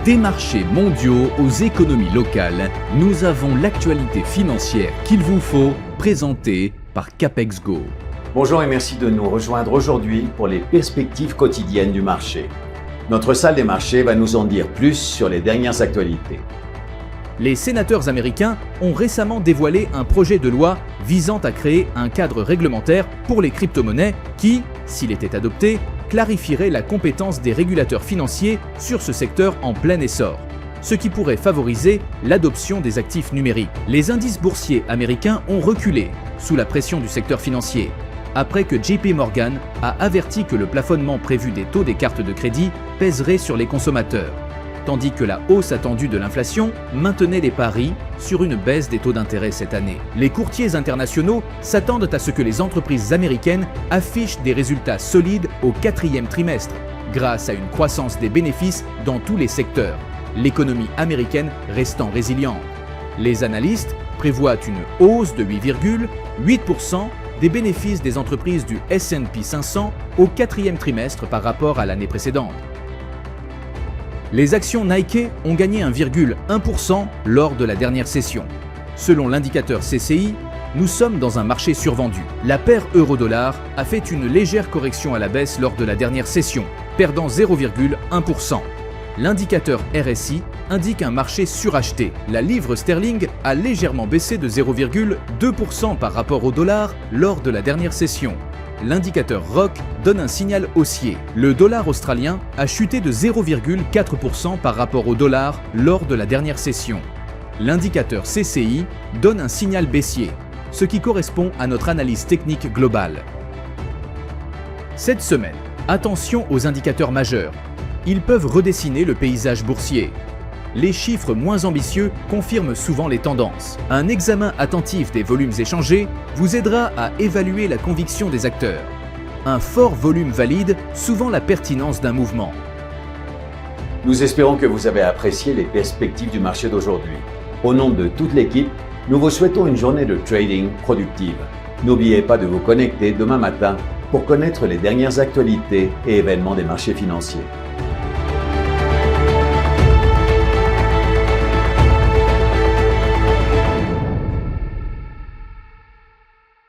Des marchés mondiaux aux économies locales, nous avons l'actualité financière qu'il vous faut, présentée par Capex Go. Bonjour et merci de nous rejoindre aujourd'hui pour les perspectives quotidiennes du marché. Notre salle des marchés va nous en dire plus sur les dernières actualités. Les sénateurs américains ont récemment dévoilé un projet de loi visant à créer un cadre réglementaire pour les crypto-monnaies qui, s'il était adopté, clarifierait la compétence des régulateurs financiers sur ce secteur en plein essor, ce qui pourrait favoriser l'adoption des actifs numériques. Les indices boursiers américains ont reculé sous la pression du secteur financier, après que JP Morgan a averti que le plafonnement prévu des taux des cartes de crédit pèserait sur les consommateurs, tandis que la hausse attendue de l'inflation maintenait les paris sur une baisse des taux d'intérêt cette année. Les courtiers internationaux s'attendent à ce que les entreprises américaines affichent des résultats solides au quatrième trimestre, grâce à une croissance des bénéfices dans tous les secteurs, l'économie américaine restant résiliente. Les analystes prévoient une hausse de 8,8% des bénéfices des entreprises du S&P 500 au quatrième trimestre par rapport à l'année précédente. Les actions Nike ont gagné 1,1% lors de la dernière session. Selon l'indicateur CCI, nous sommes dans un marché survendu. La paire euro-dollar a fait une légère correction à la baisse lors de la dernière session, perdant 0,1%. L'indicateur RSI indique un marché suracheté. La livre sterling a légèrement baissé de 0,2% par rapport au dollar lors de la dernière session. L'indicateur ROC donne un signal haussier. Le dollar australien a chuté de 0,4% par rapport au dollar lors de la dernière session. L'indicateur CCI donne un signal baissier, ce qui correspond à notre analyse technique globale. Cette semaine, attention aux indicateurs majeurs. Ils peuvent redessiner le paysage boursier. Les chiffres moins ambitieux confirment souvent les tendances. Un examen attentif des volumes échangés vous aidera à évaluer la conviction des acteurs. Un fort volume valide souvent la pertinence d'un mouvement. Nous espérons que vous avez apprécié les perspectives du marché d'aujourd'hui. Au nom de toute l'équipe, nous vous souhaitons une journée de trading productive. N'oubliez pas de vous connecter demain matin pour connaître les dernières actualités et événements des marchés financiers.